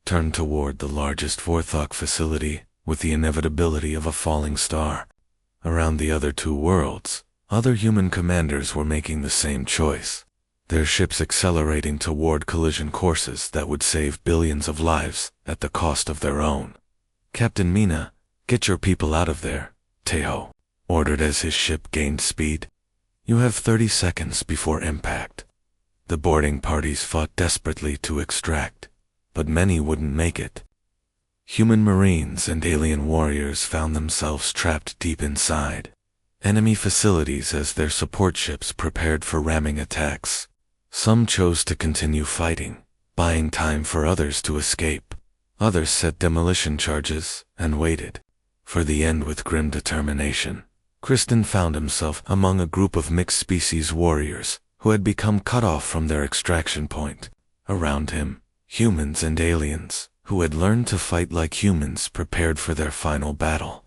turned toward the largest Vorthok facility with the inevitability of a falling star. Around the other 2 worlds, other human commanders were making the same choice, their ships accelerating toward collision courses that would save billions of lives at the cost of their own. "Captain Mina, get your people out of there," Tejo ordered as his ship gained speed. "You have 30 seconds before impact." The boarding parties fought desperately to extract, but many wouldn't make it. Human marines and alien warriors found themselves trapped deep inside enemy facilities as their support ships prepared for ramming attacks. Some chose to continue fighting, buying time for others to escape. Others set demolition charges and waited for the end with grim determination. Kristen found himself among a group of mixed-species warriors who had become cut off from their extraction point. Around him, humans and aliens who had learned to fight like humans prepared for their final battle.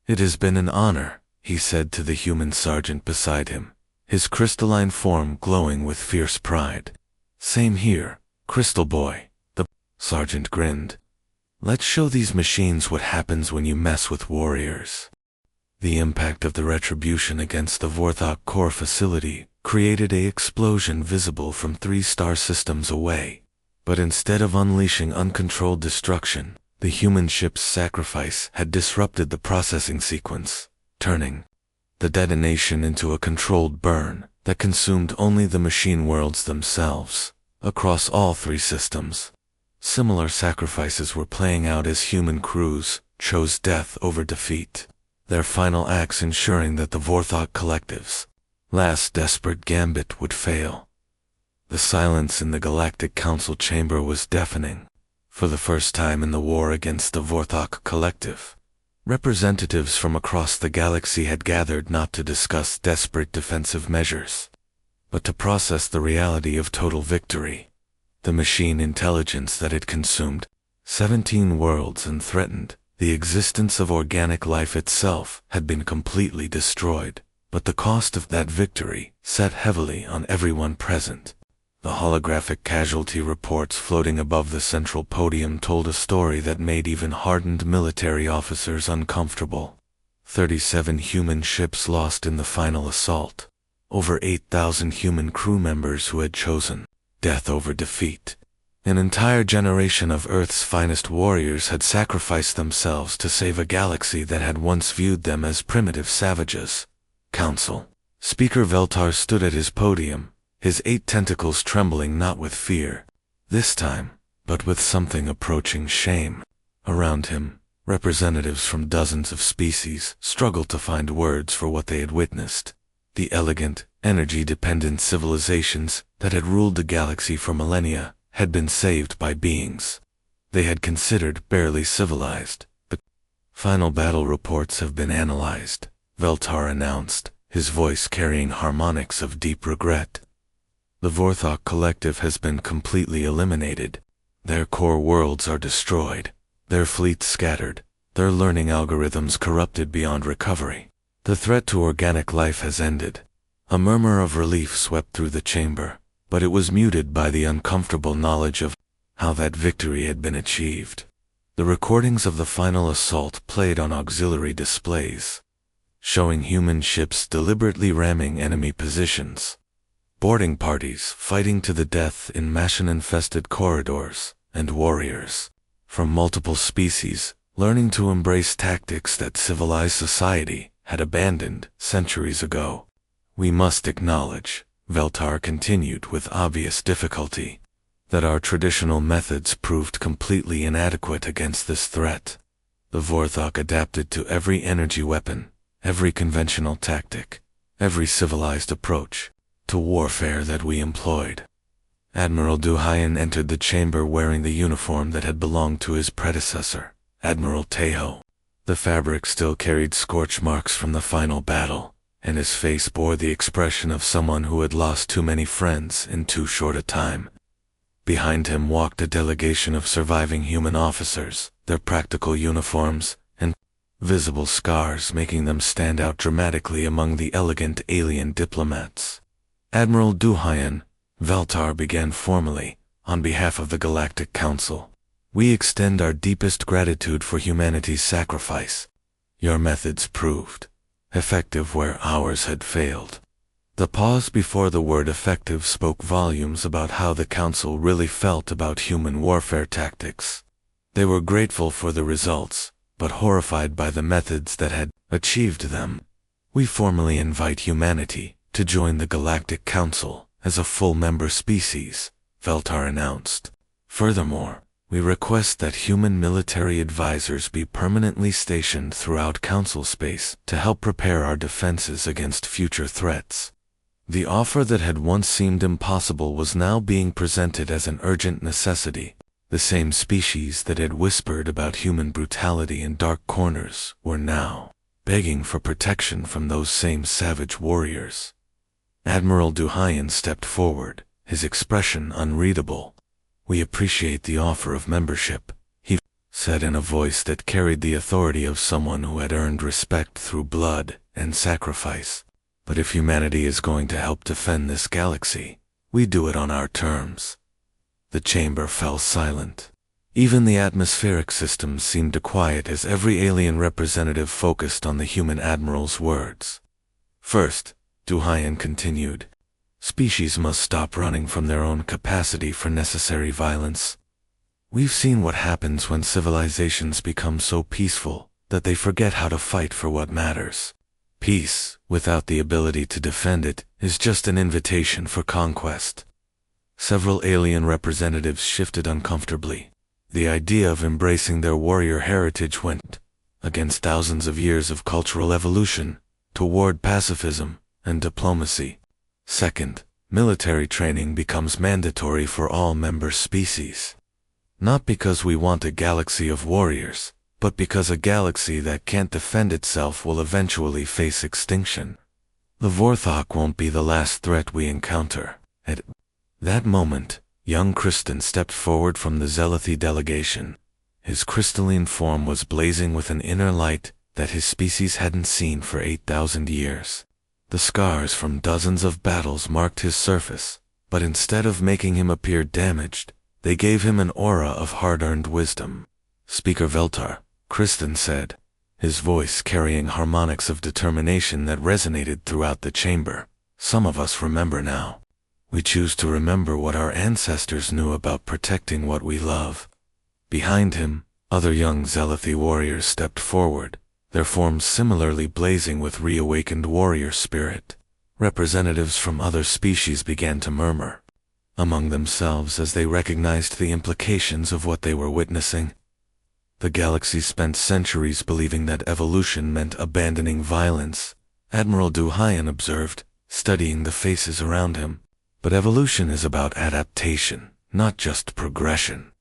"It has been an honor," he said to the human sergeant beside him, his crystalline form glowing with fierce pride. "Same here, Crystal Boy," the sergeant grinned. "Let's show these machines what happens when you mess with warriors." The impact of the retribution against the Vorthok core facility created an explosion visible from 3 star systems away. But instead of unleashing uncontrolled destruction, the human ship's sacrifice had disrupted the processing sequence, turning the detonation into a controlled burn that consumed only the machine worlds themselves. Across all 3 systems, similar sacrifices were playing out as human crews chose death over defeat, their final acts ensuring that the Vorthok Collective's last desperate gambit would fail. The silence in the Galactic Council chamber was deafening. For the first time in the war against the Vorthok Collective, representatives from across the galaxy had gathered not to discuss desperate defensive measures, but to process the reality of total victory. The machine intelligence that had consumed 17 worlds and threatened the existence of organic life itself had been completely destroyed, but the cost of that victory sat heavily on everyone present. The holographic casualty reports floating above the central podium told a story that made even hardened military officers uncomfortable. 37 human ships lost in the final assault. Over 8,000 human crew members who had chosen death over defeat. An entire generation of Earth's finest warriors had sacrificed themselves to save a galaxy that had once viewed them as primitive savages. Council. Speaker Veltar stood at his podium, his 8 tentacles trembling not with fear, this time, but with something approaching shame. Around him, representatives from dozens of species struggled to find words for what they had witnessed. The elegant, energy-dependent civilizations that had ruled the galaxy for millennia had been saved by beings they had considered barely civilized. The final battle reports have been analyzed, Veltar announced, his voice carrying harmonics of deep regret. The Vorthok Collective has been completely eliminated. Their core worlds are destroyed, their fleets scattered, their learning algorithms corrupted beyond recovery. The threat to organic life has ended. A murmur of relief swept through the chamber, but it was muted by the uncomfortable knowledge of how that victory had been achieved. The recordings of the final assault played on auxiliary displays, showing human ships deliberately ramming enemy positions, boarding parties fighting to the death in machine-infested corridors, and warriors from multiple species learning to embrace tactics that civilized society had abandoned centuries ago. "We must acknowledge," Veltar continued with obvious difficulty, "that our traditional methods proved completely inadequate against this threat. The Vorthok adapted to every energy weapon, every conventional tactic, every civilized approach to warfare that we employed." Admiral Duhayan entered the chamber wearing the uniform that had belonged to his predecessor, Admiral Tejo. The fabric still carried scorch marks from the final battle, and his face bore the expression of someone who had lost too many friends in too short a time. Behind him walked a delegation of surviving human officers, their practical uniforms and visible scars making them stand out dramatically among the elegant alien diplomats. "Admiral Duhayan," Veltar began formally, on behalf of the Galactic Council, "we extend our deepest gratitude for humanity's sacrifice. Your methods proved effective where ours had failed." The pause before the word effective spoke volumes about how the Council really felt about human warfare tactics. They were grateful for the results, but horrified by the methods that had achieved them. "We formally invite humanity to join the Galactic Council as a full member species," Veltar announced. "Furthermore, We request that human military advisors be permanently stationed throughout Council space to help prepare our defenses against future threats. The offer that had once seemed impossible was now being presented as an urgent necessity. The same species that had whispered about human brutality in dark corners were now begging for protection from those same savage warriors. Admiral Duhayan stepped forward, his expression unreadable. "We appreciate the offer of membership," he said in a voice that carried the authority of someone who had earned respect through blood and sacrifice. "But if humanity is going to help defend this galaxy, we do it on our terms." The chamber fell silent. Even the atmospheric systems seemed to quiet as every alien representative focused on the human admiral's words. "First," Duhayan continued, "species must stop running from their own capacity for necessary violence. We've seen what happens when civilizations become so peaceful that they forget how to fight for what matters. Peace, without the ability to defend it, is just an invitation for conquest." Several alien representatives shifted uncomfortably. The idea of embracing their warrior heritage went against thousands of years of cultural evolution toward pacifism and diplomacy. Second, military training becomes mandatory for all member species. Not because we want a galaxy of warriors, but because a galaxy that can't defend itself will eventually face extinction. The Vorthok won't be the last threat we encounter. At that moment, young Kristen stepped forward from the Zealothi delegation. His crystalline form was blazing with an inner light that his species hadn't seen for 8,000 years. The scars from dozens of battles marked his surface, but instead of making him appear damaged, they gave him an aura of hard-earned wisdom. "Speaker Veltar," Kristen said, his voice carrying harmonics of determination that resonated throughout the chamber. "Some of us remember now. We choose to remember what our ancestors knew about protecting what we love." Behind him, other young Zealothi warriors stepped forward, their forms similarly blazing with reawakened warrior spirit. Representatives from other species began to murmur among themselves as they recognized the implications of what they were witnessing. The galaxy spent centuries believing that evolution meant abandoning violence, Admiral Duhayan observed, studying the faces around him. But evolution is about adaptation, not just progression.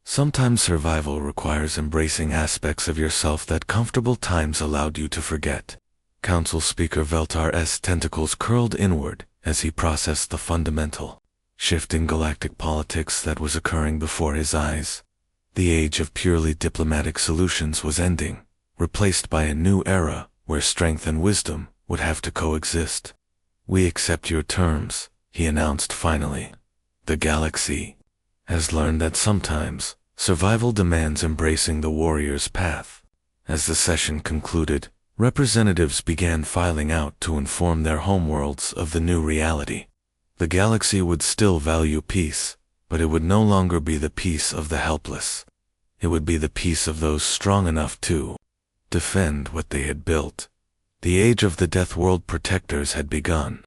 Sometimes survival requires embracing aspects of yourself that comfortable times allowed you to forget. Council Speaker Veltar's tentacles curled inward as he processed the fundamental shift in galactic politics that was occurring before his eyes. The age of purely diplomatic solutions was ending, replaced by a new era where strength and wisdom would have to coexist. "We accept your terms," he announced finally. "The galaxy has learned that sometimes survival demands embracing the warrior's path." As the session concluded, representatives began filing out to inform their homeworlds of the new reality. The galaxy would still value peace, but it would no longer be the peace of the helpless. It would be the peace of those strong enough to defend what they had built. The age of the Deathworld protectors had begun.